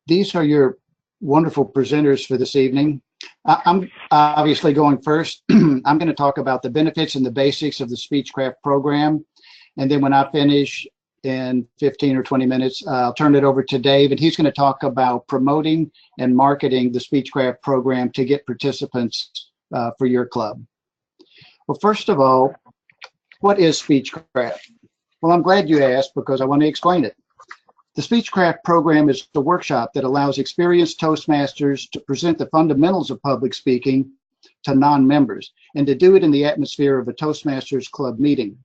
These are your wonderful presenters for this evening. I'm obviously going first. I'm going to talk about the benefits and the basics of the Speechcraft program. And then when I finish in 15 or 20 minutes, I'll turn it over to Dave, and he's going to talk about promoting and marketing the Speechcraft program to get participants for your club. Well, first of all, what is Speechcraft? Well, I'm glad you asked because I want to explain it. The Speechcraft program is the workshop that allows experienced Toastmasters to present the fundamentals of public speaking to non-members and to do it in the atmosphere of a Toastmasters club meeting.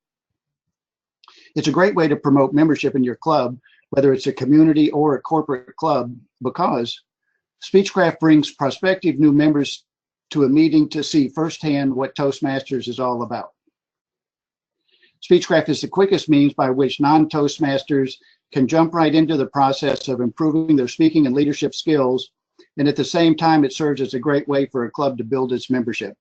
It's a great way to promote membership in your club, whether it's a community or a corporate club, because Speechcraft brings prospective new members to a meeting to see firsthand what Toastmasters is all about. Speechcraft is the quickest means by which non-Toastmasters can jump right into the process of improving their speaking and leadership skills, and at the same time, it serves as a great way for a club to build its membership.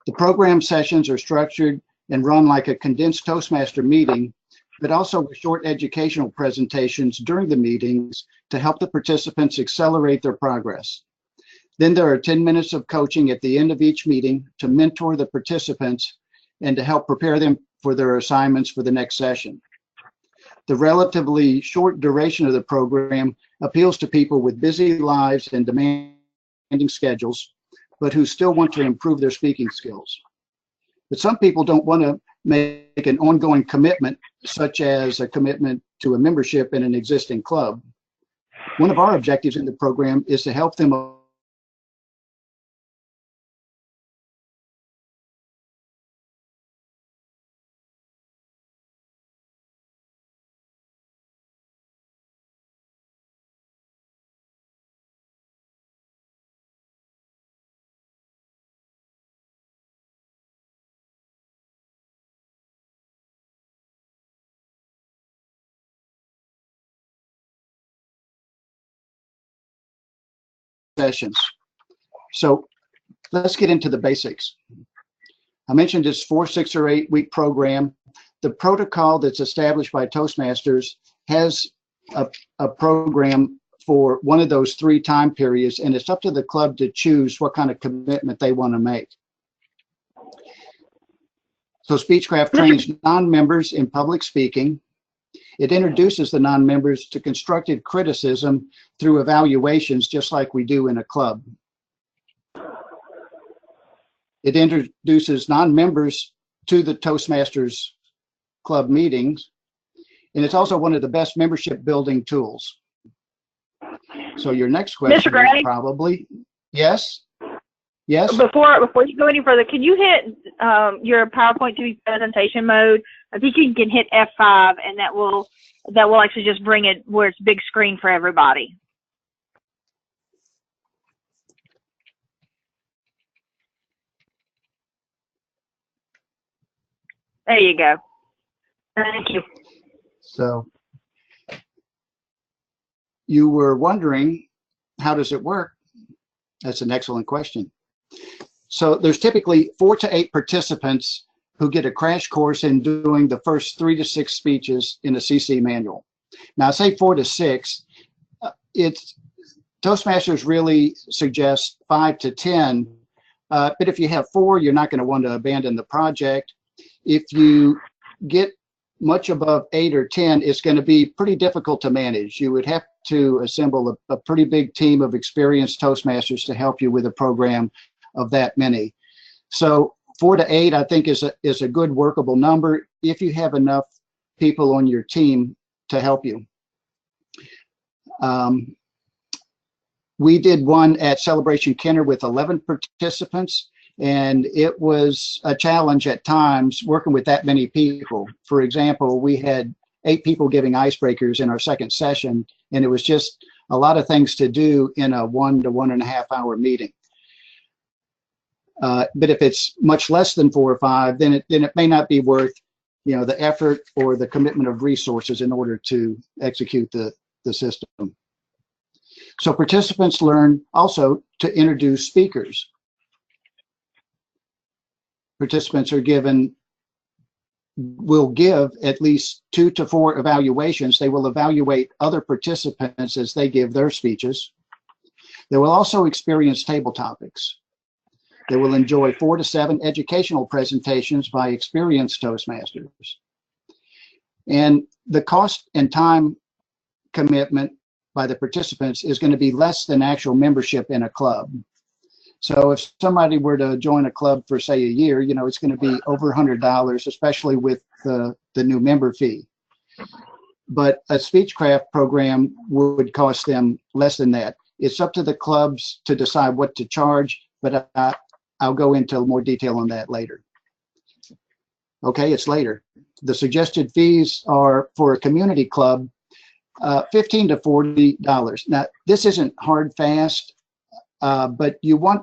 The program sessions are structured and run like a condensed Toastmaster meeting, but also with short educational presentations during the meetings to help the participants accelerate their progress. Then there are 10 minutes of coaching at the end of each meeting to mentor the participants and to help prepare them for their assignments for the next session. The relatively short duration of the program appeals to people with busy lives and demanding schedules, but who still want to improve their speaking skills. But some people don't want to make an ongoing commitment, such as a commitment to a membership in an existing club. One of our objectives in the program is to help them sessions. So let's get into the basics. I mentioned this 4, 6, or 8 week program. The protocol that's established by Toastmasters has a program for one of those 3 time periods, and it's up to the club to choose what kind of commitment they want to make. So Speechcraft trains non-members in public speaking. It introduces the non-members to constructive criticism through evaluations, just like we do in a club. It introduces non-members to the Toastmasters club meetings, and it's also one of the best membership building tools. So your next question is probably, yes? Yes? Before you go any further, can you hit your PowerPoint to presentation mode? I think you can hit F5, and that will actually just bring it where it's big screen for everybody. There you go. Thank you. So you were wondering, how does it work? That's an excellent question. So there's typically 4 to 8 participants who get a crash course in doing the first 3 to 6 speeches in a CC manual. Now, I say 4 to 6. Toastmasters really suggest 5 to 10, but if you have 4, you're not going to want to abandon the project. If you get much above 8 or 10, it's going to be pretty difficult to manage. You would have to assemble a pretty big team of experienced Toastmasters to help you with a program of that many. So 4 to 8, I think, is a good workable number if you have enough people on your team to help you. We did one at Celebration Kenner with 11 participants, and it was a challenge at times working with that many people. For example, we had 8 people giving icebreakers in our second session, and it was just a lot of things to do in a 1 to 1.5 hour meeting. But if it's much less than 4 or 5, then it may not be worth, the effort or the commitment of resources in order to execute the system. So participants learn also to introduce speakers. Participants are given will give at least 2 to 4 evaluations. They will evaluate other participants as they give their speeches. They will also experience table topics. They will enjoy 4 to 7 educational presentations by experienced Toastmasters. And the cost and time commitment by the participants is going to be less than actual membership in a club. So if somebody were to join a club for, say, a year, you know, it's going to be over $100, especially with the new member fee. But a Speechcraft program would cost them less than that. It's up to the clubs to decide what to charge, but I'll go into more detail on that later. Okay, it's later. The suggested fees are for a community club, $15 to $40. Now, this isn't hard, fast, but you want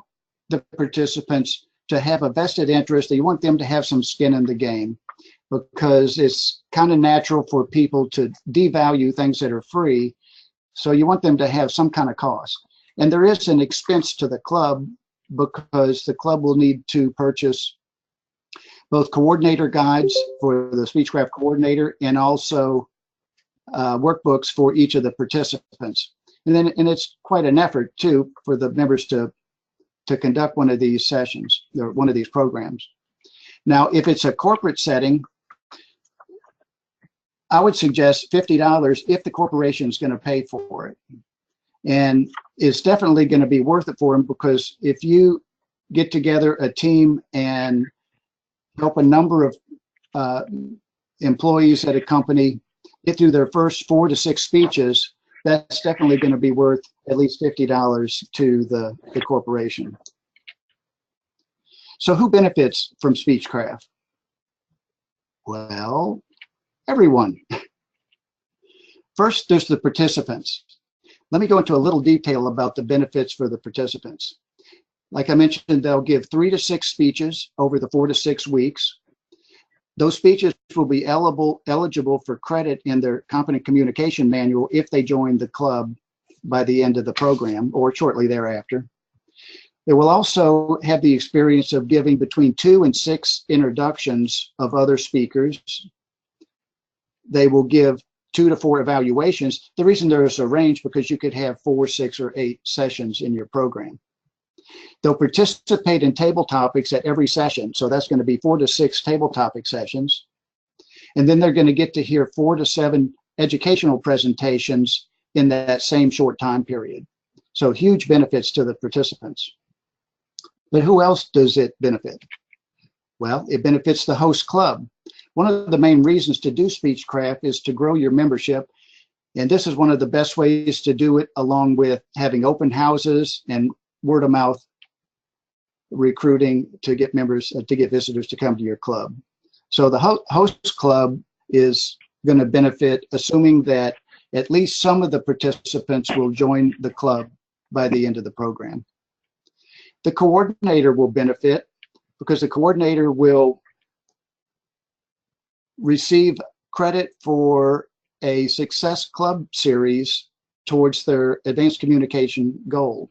the participants to have a vested interest. You want them to have some skin in the game, because it's kind of natural for people to devalue things that are free. So you want them to have some kind of cost. And there is an expense to the club, because the club will need to purchase both coordinator guides for the Speechcraft coordinator and also workbooks for each of the participants. And it's quite an effort too for the members to conduct one of these sessions or one of these programs. Now, if it's a corporate setting, I would suggest $50 if the corporation is going to pay for it. And it's definitely going to be worth it for them, because if you get together a team and help a number of employees at a company get through their first 4 to 6 speeches, that's definitely going to be worth at least $50 to the corporation. So who benefits from Speechcraft? Well, everyone. First, there's the participants. Let me go into a little detail about the benefits for the participants. Like I mentioned, they'll give 3 to 6 speeches over the 4 to 6 weeks. Those speeches will be eligible for credit in their competent communication manual if they join the club by the end of the program or shortly thereafter. They will also have the experience of giving between 2 and 6 introductions of other speakers. They will give 2 to 4 evaluations. The reason there's a range, because you could have 4, 6, or 8 sessions in your program. They'll participate in table topics at every session. So that's going to be 4 to 6 table topic sessions. And then they're going to get to hear 4 to 7 educational presentations in that same short time period. So huge benefits to the participants. But who else does it benefit? Well, it benefits the host club. One of the main reasons to do Speechcraft is to grow your membership. And this is one of the best ways to do it, along with having open houses and word of mouth recruiting to get members, to get visitors to come to your club. So the host club is going to benefit, assuming that at least some of the participants will join the club by the end of the program. The coordinator will benefit, because the coordinator will receive credit for a success club series towards their advanced communication goal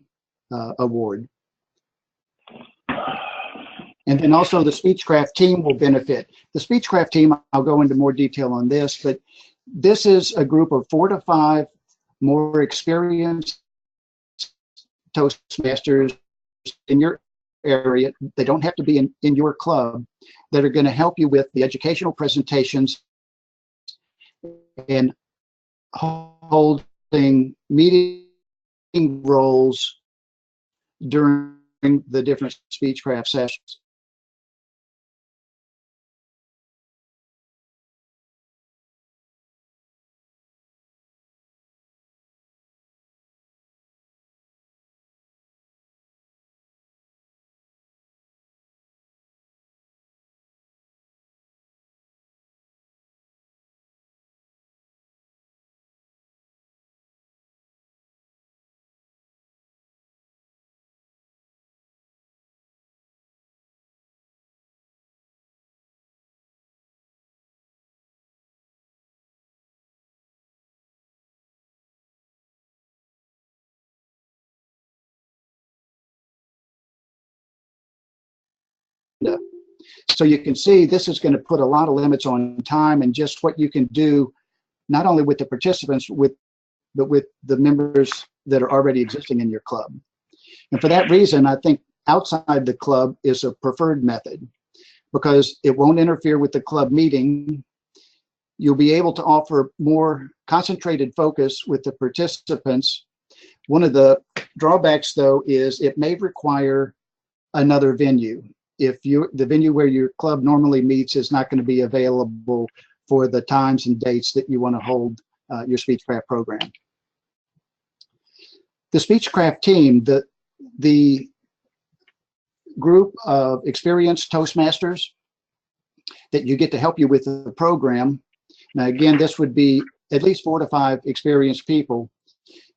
award. And then also the Speechcraft team will benefit. The Speechcraft team, I'll go into more detail on this, but this is a group of 4 to 5 more experienced Toastmasters in your area. They don't have to be in your club, that are going to help you with the educational presentations and holding meeting roles during the different Speechcraft sessions. So you can see this is going to put a lot of limits on time and just what you can do, not only with the participants, but with the members that are already existing in your club. And for that reason, I think outside the club is a preferred method because it won't interfere with the club meeting. You'll be able to offer more concentrated focus with the participants. One of the drawbacks, though, is it may require another venue. If the venue where your club normally meets is not going to be available for the times and dates that you want to hold your Speechcraft program. The Speechcraft team, the group of experienced Toastmasters that you get to help you with the program. Now, again, this would be at least 4 to 5 experienced people.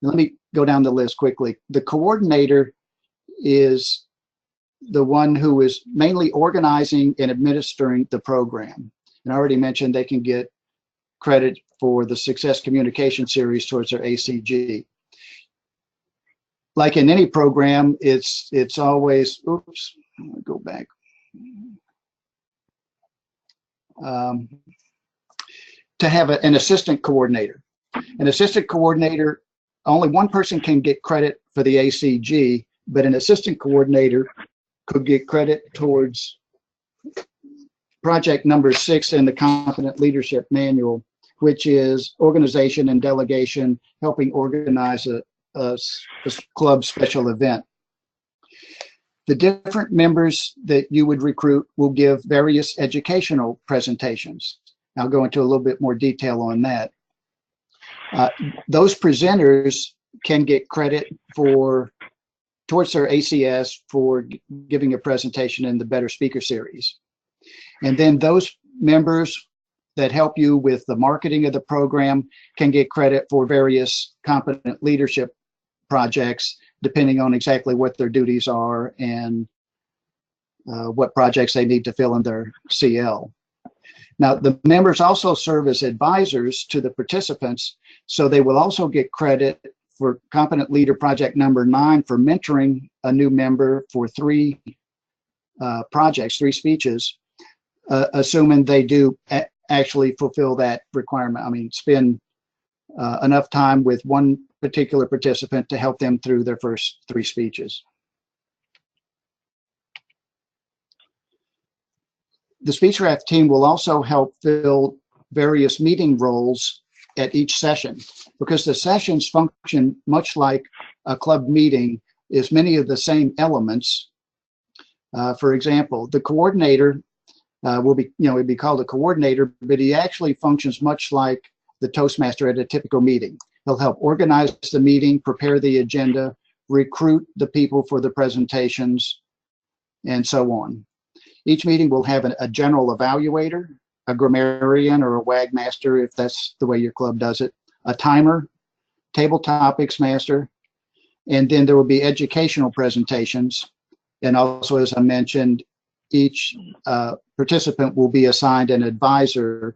Let me go down the list quickly. The coordinator is the one who is mainly organizing and administering the program. And I already mentioned they can get credit for the Success Communication Series towards their ACG. Like in any program, it's always, oops, let me go back. To have an assistant coordinator. An assistant coordinator, only one person can get credit for the ACG, but an assistant coordinator could get credit towards project number 6 in the Confident Leadership Manual, which is organization and delegation, helping organize a club special event. The different members that you would recruit will give various educational presentations. I'll go into a little bit more detail on that. Those presenters can get credit towards their ACS for giving a presentation in the Better Speaker Series. And then those members that help you with the marketing of the program can get credit for various competent leadership projects, depending on exactly what their duties are and what projects they need to fill in their CL. Now, the members also serve as advisors to the participants, so they will also get credit for Competent Leader Project number 9 for mentoring a new member for 3 projects, 3 speeches, assuming they do actually fulfill that requirement. I mean, spend enough time with one particular participant to help them through their first 3 speeches. The Speechcraft team will also help fill various meeting roles at each session, because the sessions function much like a club meeting, is many of the same elements. For example, the coordinator will be, it'd be called a coordinator, but he actually functions much like the Toastmaster at a typical meeting. He'll help organize the meeting, prepare the agenda, recruit the people for the presentations, and so on. Each meeting will have a general evaluator, a grammarian or a WAG master, if that's the way your club does it, a timer, table topics master, and then there will be educational presentations. And also, as I mentioned, each participant will be assigned an advisor,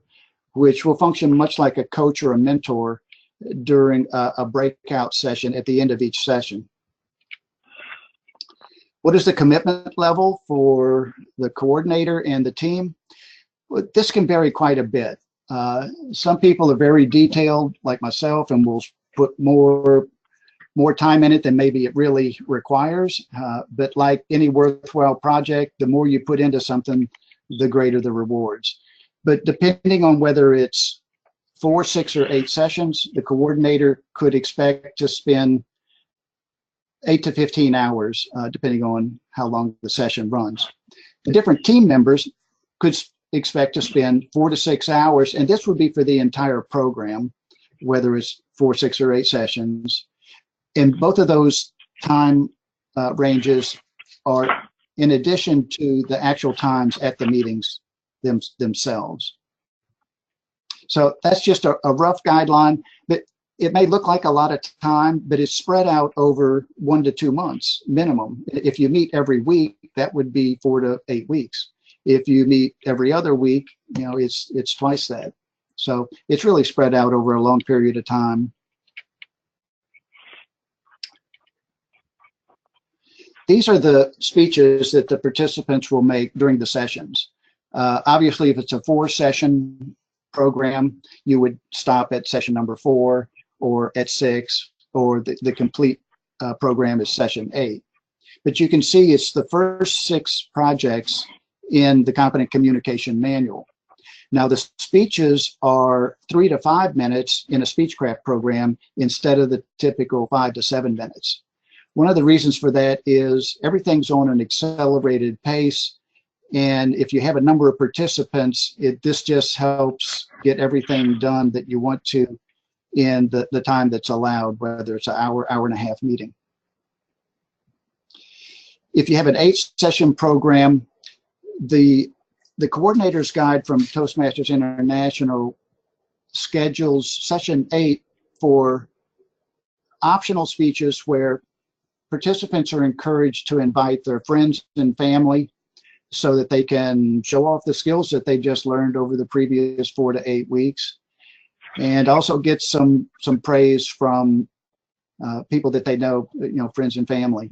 which will function much like a coach or a mentor during a breakout session at the end of each session. What is the commitment level for the coordinator and the team? Well, this can vary quite a bit. Some people are very detailed, like myself, and will put more time in it than maybe it really requires. But like any worthwhile project, the more you put into something, the greater the rewards. But depending on whether it's 4, 6, or 8 sessions, the coordinator could expect to spend 8 to 15 hours, depending on how long the session runs. The different team members could expect to spend 4 to 6 hours, and this would be for the entire program, whether it's 4, 6, or 8 sessions. And both of those time ranges are in addition to the actual times at the meetings themselves. So that's just a rough guideline, but it may look like a lot of time, but it's spread out over 1 to 2 months minimum. If you meet every week, that would be 4 to 8 weeks. If you meet every other week, it's twice that. So it's really spread out over a long period of time. these are the speeches that the participants will make during the sessions. Obviously, if it's a 4-session program, you would stop at session number 4 or at 6, or the complete program is session 8. But you can see it's the first 6 projects in the Competent Communication Manual. Now, the speeches are 3 to 5 minutes in a Speechcraft program instead of the typical 5 to 7 minutes. One of the reasons for that is everything's on an accelerated pace, and if you have a number of participants, this just helps get everything done that you want to in the time that's allowed, whether it's an hour, hour and a half meeting. If you have an 8-session program, the coordinator's guide from Toastmasters International schedules session 8 for optional speeches where participants are encouraged to invite their friends and family so that they can show off the skills that they just learned over the previous 4 to 8 weeks, and also get some praise from people that they know, friends and family.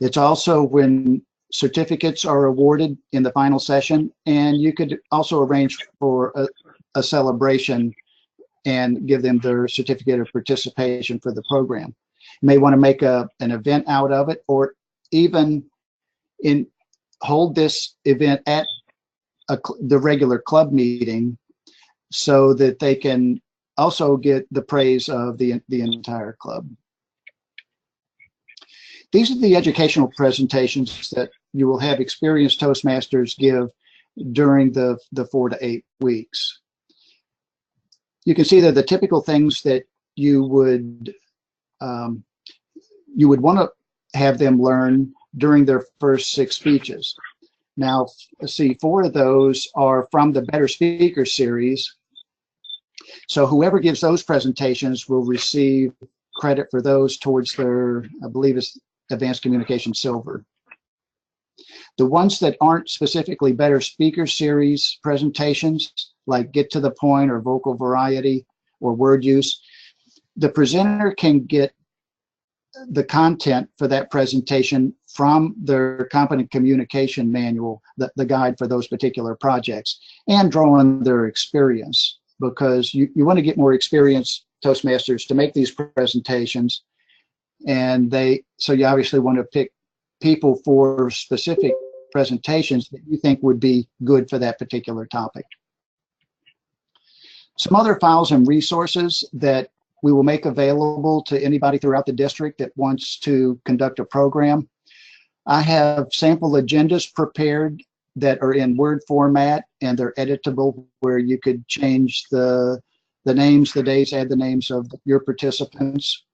It's also when certificates are awarded in the final session, and you could also arrange for a celebration and give them their certificate of participation for the program. You may want to make an event out of it, or even hold this event at the regular club meeting so that they can also get the praise of the entire club. These are the educational presentations that you will have experienced Toastmasters give during the 4 to 8 weeks. You can see that the typical things that you would want to have them learn during their first 6 speeches. Now, let's see, 4 of those are from the Better Speaker series. So whoever gives those presentations will receive credit for those towards their, I believe it's Advanced Communication Silver. The ones that aren't specifically Better Speaker series presentations, like Get to the Point or Vocal Variety or Word Use, the presenter can get the content for that presentation from their Competent Communication Manual, the guide for those particular projects, and draw on their experience, because you want to get more experienced Toastmasters to make these presentations, and so you obviously want to pick people for specific presentations that you think would be good for that particular topic. Some other files and resources that we will make available to anybody throughout the district that wants to conduct a program. I have sample agendas prepared that are in Word format, and they're editable, where you could change the names, the days, add the names of your participants.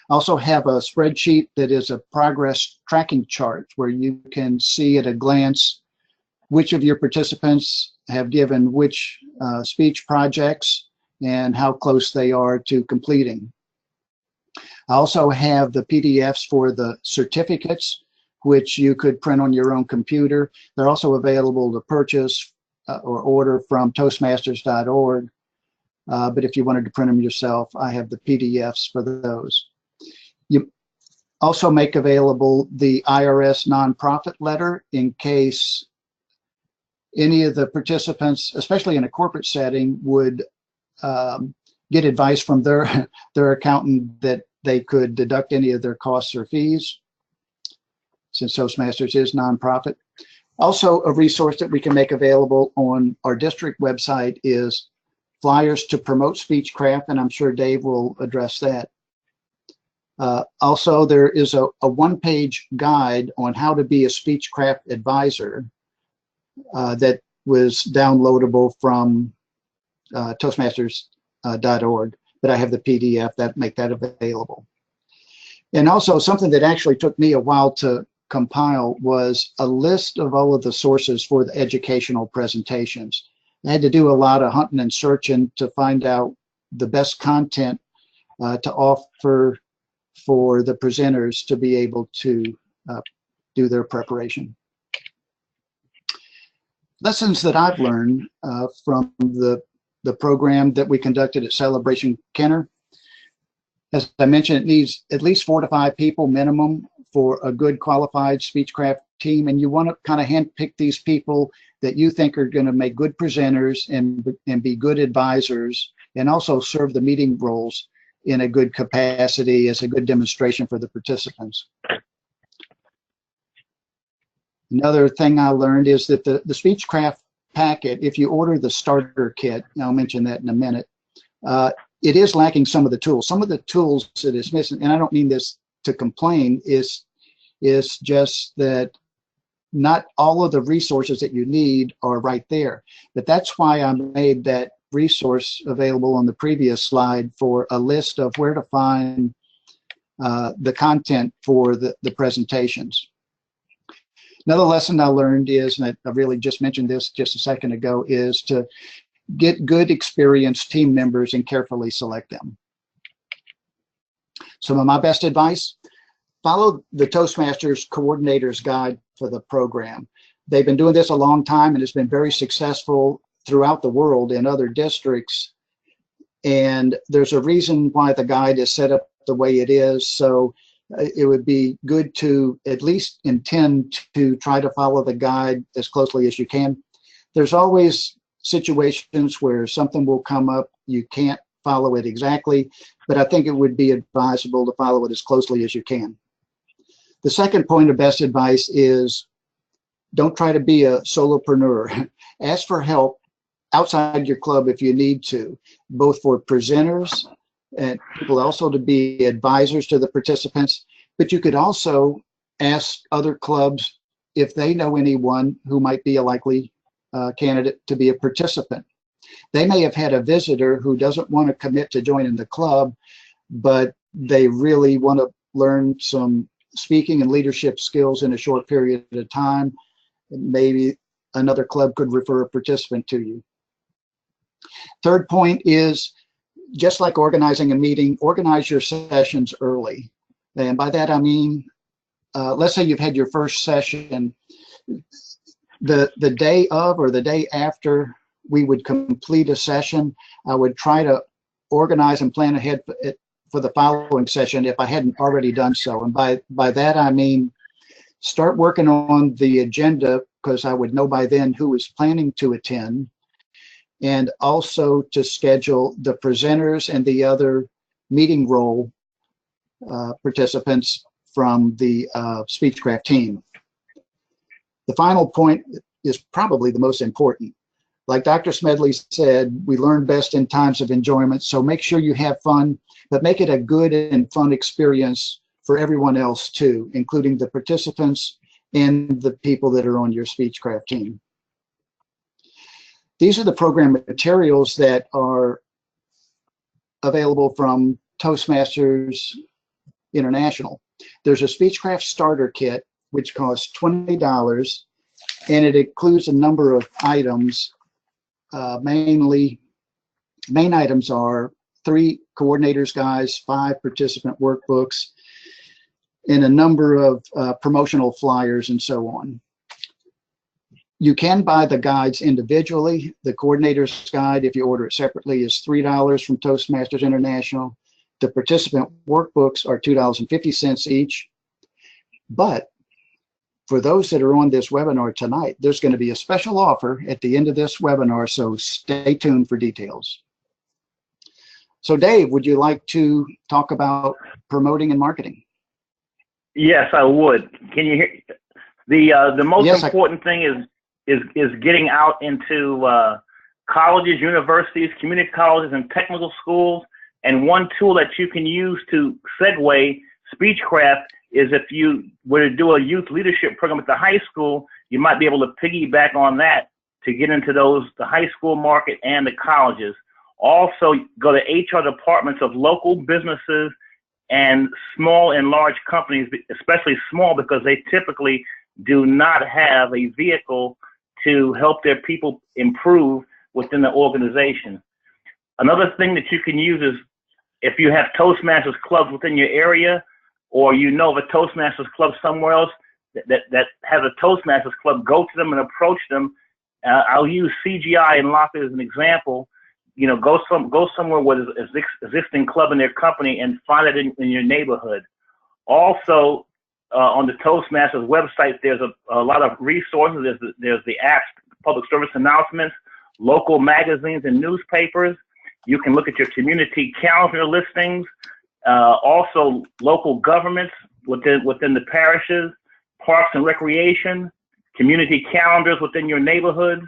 I also have a spreadsheet that is a progress tracking chart where you can see at a glance which of your participants have given which speech projects and how close they are to completing. I also have the PDFs for the certificates, which you could print on your own computer. They're also available to purchase or order from Toastmasters.org. But if you wanted to print them yourself, I have the PDFs for those. You also make available the IRS nonprofit letter in case any of the participants, especially in a corporate setting, would get advice from their accountant that they could deduct any of their costs or fees, since Toastmasters is nonprofit. Also, a resource that we can make available on our district website is flyers to promote Speechcraft, and I'm sure Dave will address that. Also, there is a one-page guide on how to be a Speechcraft advisor that was downloadable from Toastmasters.org, but I have the PDF that make that available. And also, something that actually took me a while to compile was a list of all of the sources for the educational presentations. I had to do a lot of hunting and searching to find out the best content to offer for the presenters to be able to do their preparation. Lessons that I've learned from the program that we conducted at Celebration Kenner. As I mentioned, it needs at least 4 to 5 people minimum for a good qualified Speechcraft team, and you want to kind of handpick these people that you think are going to make good presenters and be good advisors, and also serve the meeting roles in a good capacity as a good demonstration for the participants. Another thing I learned is that the Speechcraft packet, if you order the starter kit, and I'll mention that in a minute, it is lacking some of the tools. Some of the tools that it's missing, and I don't mean this to complain, is just that not all of the resources that you need are right there. But that's why I made that resource available on the previous slide for a list of where to find the content for the presentations. Another lesson I learned is, and I really just mentioned this just a second ago, is to get good experienced team members and carefully select them. Some of my best advice: follow the Toastmasters Coordinator's Guide for the program. They've been doing this a long time, and it's been very successful throughout the world in other districts. And there's a reason why the guide is set up the way it is. So it would be good to at least intend to try to follow the guide as closely as you can. There's always situations where something will come up, you can't follow it exactly, but I think it would be advisable to follow it as closely as you can. The second point of best advice is don't try to be a solopreneur. Ask for help outside your club if you need to, both for presenters and people also to be advisors to the participants, but you could also ask other clubs if they know anyone who might be a likely candidate to be a participant. They may have had a visitor who doesn't want to commit to joining the club, but they really want to learn some speaking and leadership skills in a short period of time. Maybe another club could refer a participant to you. Third point is, just like organizing a meeting, organize your sessions early. And by that I mean, let's say you've had your first session. The day of or the day after we would complete a session, I would try to organize and plan ahead for the following session if I hadn't already done so. And by that I mean, start working on the agenda, because I would know by then who was planning to attend, and also to schedule the presenters and the other meeting role participants from the Speechcraft team. The final point is probably the most important. Like Dr. Smedley said, we learn best in times of enjoyment, so make sure you have fun, but make it a good and fun experience for everyone else too, including the participants and the people that are on your Speechcraft team. These are the program materials that are available from Toastmasters International. There's a Speechcraft starter kit, which costs $20, and it includes a number of items. Main items are 3 coordinators guides, 5 participant workbooks, and a number of promotional flyers and so on. You can buy the guides individually. The coordinator's guide, if you order it separately, is $3 from Toastmasters International. The participant workbooks are $2.50 each. But for those that are on this webinar tonight, there's going to be a special offer at the end of this webinar, so stay tuned for details. So Dave, would you like to talk about promoting and marketing? Yes, I would. Can you hear? The most important thing is getting out into colleges, universities, community colleges, and technical schools. And one tool that you can use to segue Speechcraft is if you were to do a youth leadership program at the high school, you might be able to piggyback on that to get into the high school market and the colleges. Also, go to HR departments of local businesses and small and large companies, especially small, because they typically do not have a vehicle to help their people improve within the organization. Another thing that you can use is if you have Toastmasters clubs within your area, or you know of a Toastmasters club somewhere else that has a Toastmasters club, go to them and approach them. I'll use CGI and Lafayette as an example. You know, go somewhere where there's an existing club in their company and find it in your neighborhood. Also, on the Toastmasters website, there's a lot of resources. There's the apps, public service announcements, local magazines and newspapers. You can look at your community calendar listings, also local governments within the parishes, parks and recreation, community calendars within your neighborhoods.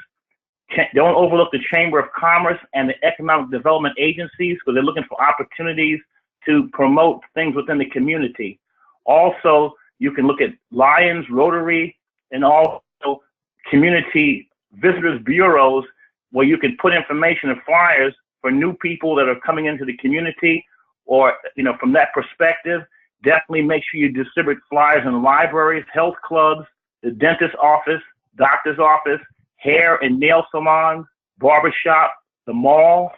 Don't overlook the Chamber of Commerce and the Economic Development Agencies, because they're looking for opportunities to promote things within the community. Also, you can look at Lions, Rotary, and also community visitors bureaus, where you can put information and flyers for new people that are coming into the community, or, you know, from that perspective. Definitely make sure you distribute flyers in libraries, health clubs, the dentist's office, doctor's office, hair and nail salons, barbershop, the mall.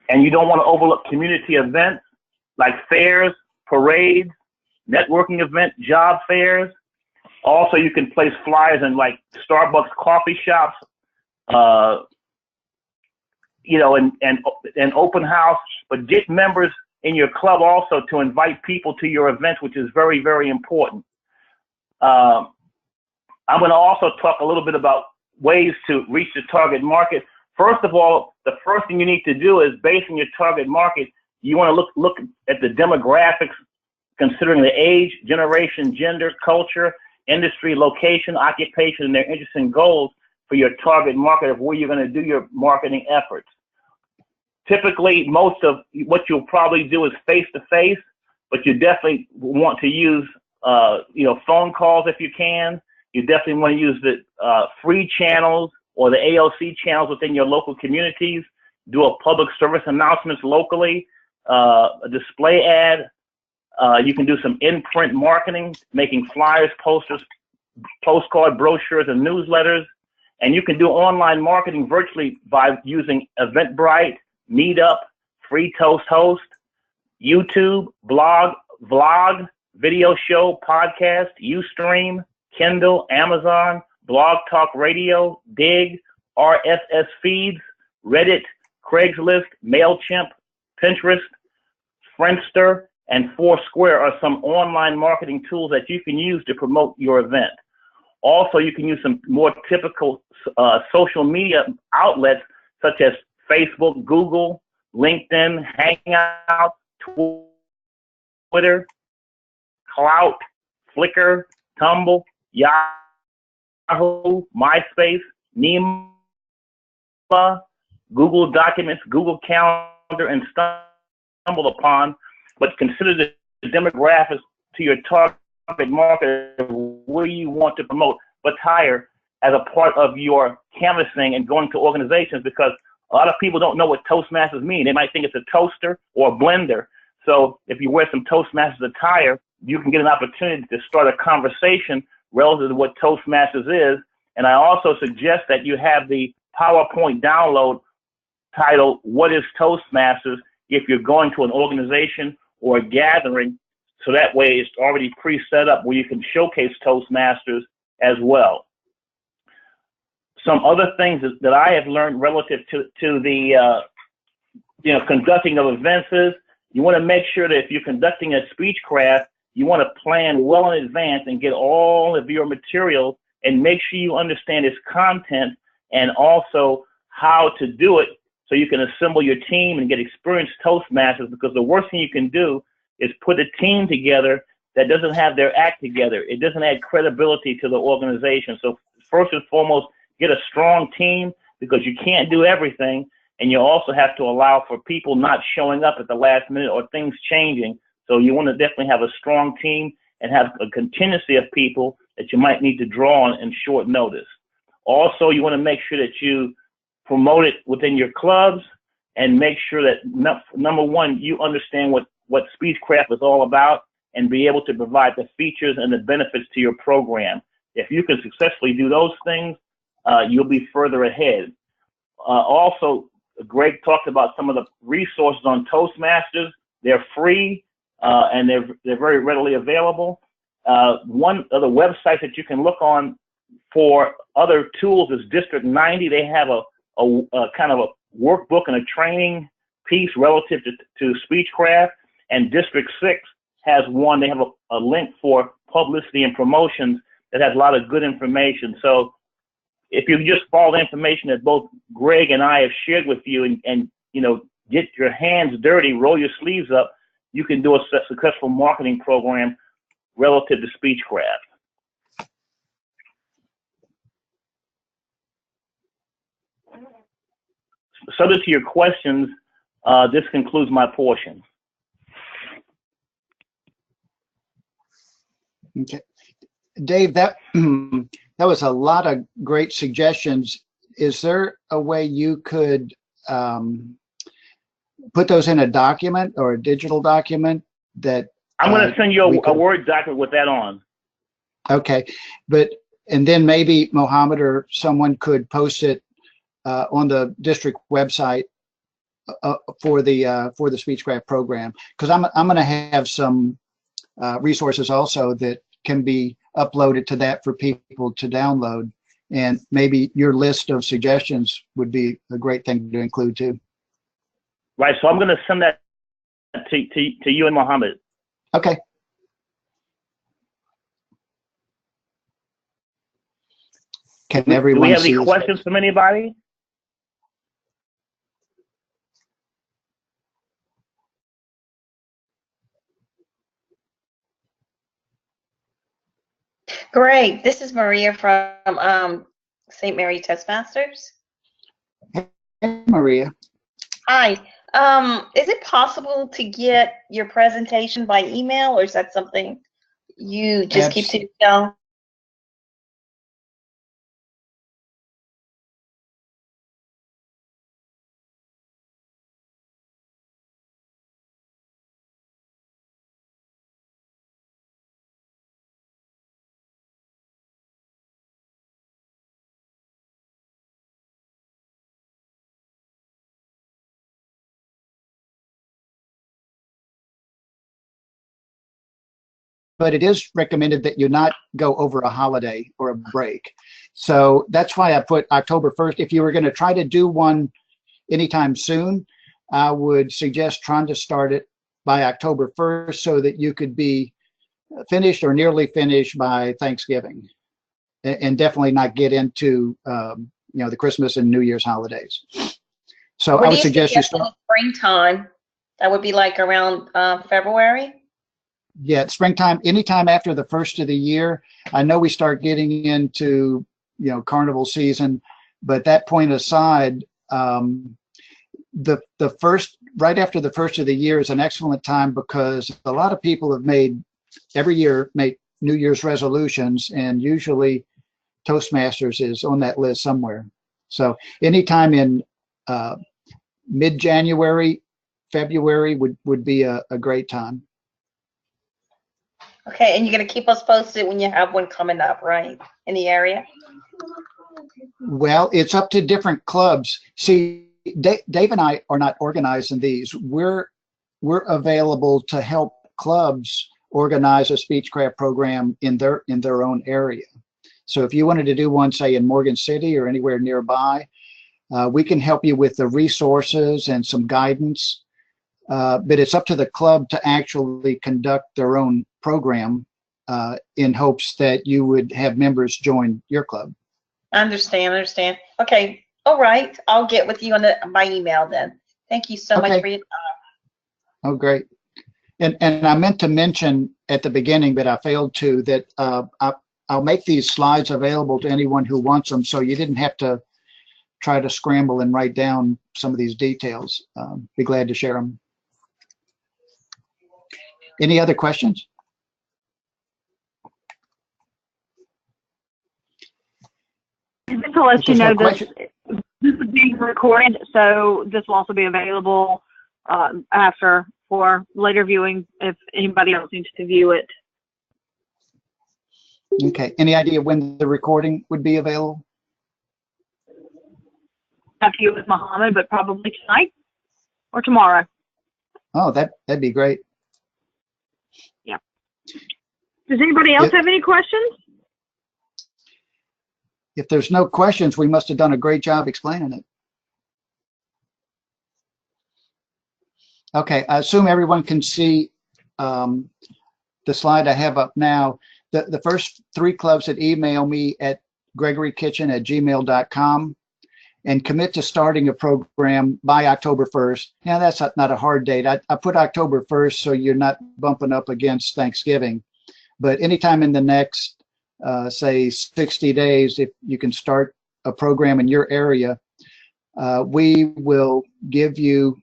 And you don't want to overlook community events like fairs, parades, networking events, job fairs. Also, you can place flyers in like Starbucks coffee shops, you know, and open house, but get members in your club also to invite people to your events, which is very, very important. I'm going to also talk a little bit about ways to reach the target market. First of all, the first thing you need to do is, based on your target market, you want to look at the demographics, considering the age, generation, gender, culture, industry, location, occupation, and their interests and goals for your target market of where you're going to do your marketing efforts. Typically, most of what you'll probably do is face-to-face, but you definitely want to use, you know, phone calls if you can. You definitely want to use the free channels or the AOC channels within your local communities. Do a public service announcements locally, a display ad. You can do some in-print marketing, making flyers, posters, postcard brochures, and newsletters. And you can do online marketing virtually by using Eventbrite, Meetup, Free Toast Host, YouTube, blog, vlog, video show, podcast, Ustream, Kindle, Amazon, Blog Talk Radio, Dig, RSS feeds, Reddit, Craigslist, MailChimp, Pinterest, Friendster, and Foursquare are some online marketing tools that you can use to promote your event. Also, you can use some more typical social media outlets such as Facebook, Google, LinkedIn, Hangout, Twitter, Clout, Flickr, Tumblr, Yahoo, MySpace, Nema, Google Documents, Google Calendar, and StumbleUpon. But consider the demographics to your target market, where you want to promote, but hire as a part of your canvassing and going to organizations, because a lot of people don't know what Toastmasters mean. They might think it's a toaster or a blender. So if you wear some Toastmasters attire, you can get an opportunity to start a conversation relative to what Toastmasters is. And I also suggest that you have the PowerPoint download titled, "What is Toastmasters?" if you're going to an organization or a gathering, so that way it's already pre-set up where you can showcase Toastmasters as well. Some other things that I have learned relative to the you know, conducting of events is, you want to make sure that if you're conducting a Speechcraft, you want to plan well in advance and get all of your materials, and make sure you understand its content and also how to do it, so you can assemble your team and get experienced Toastmasters. Because the worst thing you can do is put a team together that doesn't have their act together. It doesn't add credibility to the organization. So first and foremost, get a strong team, because you can't do everything, and you also have to allow for people not showing up at the last minute or things changing. So you want to definitely have a strong team and have a contingency of people that you might need to draw on in short notice. Also, you want to make sure that you promote it within your clubs, and make sure that, number one, you understand what Speechcraft is all about, and be able to provide the features and the benefits to your program. If you can successfully do those things, you'll be further ahead. Also, Greg talked about some of the resources on Toastmasters. They're free, and they're very readily available. One of the websites that you can look on for other tools is District 90. They have a kind of a workbook and a training piece relative to Speechcraft, and District 6 has one. They have a link for publicity and promotions that has a lot of good information. So if you just follow the information that both Greg and I have shared with you and you know, get your hands dirty, roll your sleeves up, you can do a successful marketing program relative to Speechcraft. Subject to your questions, this concludes my portion. Okay, Dave, that that was a lot of great suggestions. Is there a way you could put those in a document or a digital document that I'm going to send you a Word document with that on. Okay, and then maybe Mohammed or someone could post it on the district website for the Speechcraft program, because I'm going to have some resources also that can be uploaded to that for people to download, and maybe your list of suggestions would be a great thing to include too. Right, so I'm going to send that to you and Mohammed. Okay. Can everyone do we have see any questions from anybody? Great. This is Maria from St. Mary Toastmasters. Hey, Maria. Hi. Is it possible to get your presentation by email, or is that something you just keep to yourself? But it is recommended that you not go over a holiday or a break. So that's why I put October 1st. If you were going to try to do one anytime soon, I would suggest trying to start it by October 1st so that you could be finished or nearly finished by Thanksgiving, and definitely not get into you know, the Christmas and New Year's holidays. So I would suggest you start springtime. That would be like around February. Yeah, springtime, anytime after the first of the year. I know we start getting into, you know, carnival season, but that point aside, the first, right after the first of the year is an excellent time, because a lot of people have every year make New Year's resolutions, and usually Toastmasters is on that list somewhere. So anytime in mid-January, February would be a great time. Okay, and you're going to keep us posted when you have one coming up, right, in the area? Well, it's up to different clubs. See, Dave and I are not organizing these. We're available to help clubs organize a Speechcraft program in their own area. So if you wanted to do one, say in Morgan City or anywhere nearby, we can help you with the resources and some guidance. But it's up to the club to actually conduct their own program in hopes that you would have members join your club. I understand. Okay, all right. I'll get with you by email then. Thank you so much for your time. Oh, great. And I meant to mention at the beginning, but I failed to, that I'll make these slides available to anyone who wants them, so you didn't have to try to scramble and write down some of these details. Be glad to share them. Any other questions? Just to let you know, this is being recorded, so this will also be available after for later viewing if anybody else needs to view it. Okay. Any idea when the recording would be available? Have to with Mohammed, but probably tonight or tomorrow. Oh, that'd be great. Yeah. Does anybody else have any questions? If there's no questions, we must have done a great job explaining it. Okay, I assume everyone can see the slide I have up now, the first 3 clubs that email me at gregorykitchen@gmail.com and commit to starting a program by October 1st. Now, that's not a hard date. I put October 1st so you're not bumping up against Thanksgiving. But anytime in the next, say, 60 days, if you can start a program in your area, we will give you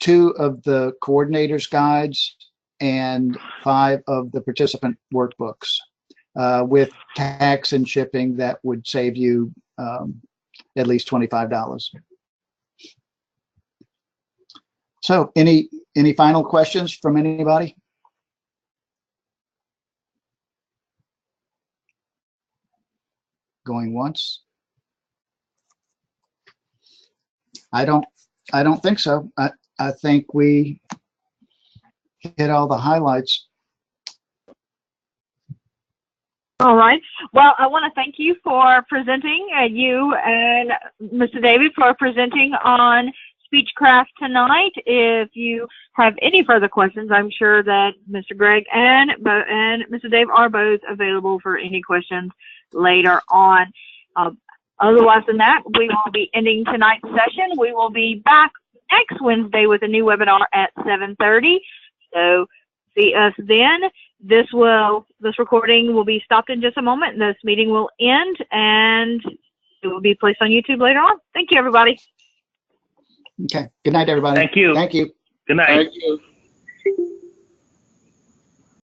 2 of the coordinators' guides and 5 of the participant workbooks. With tax and shipping, that would save you at least $25. So any final questions from anybody? Going once? I don't think so. I think we hit all the highlights. All right. Well, I want to thank you for presenting, you and Mr. David for presenting on Speechcraft tonight. If you have any further questions, I'm sure that Mr. Greg and Mr. Dave are both available for any questions later on. Otherwise than that, we will be ending tonight's session. We will be back next Wednesday with a new webinar at 7:30. So see us then. This recording will be stopped in just a moment, and this meeting will end, and it will be placed on YouTube later on. Thank you, everybody. Okay. Good night, everybody. Thank you. Thank you. Good night. Thank you.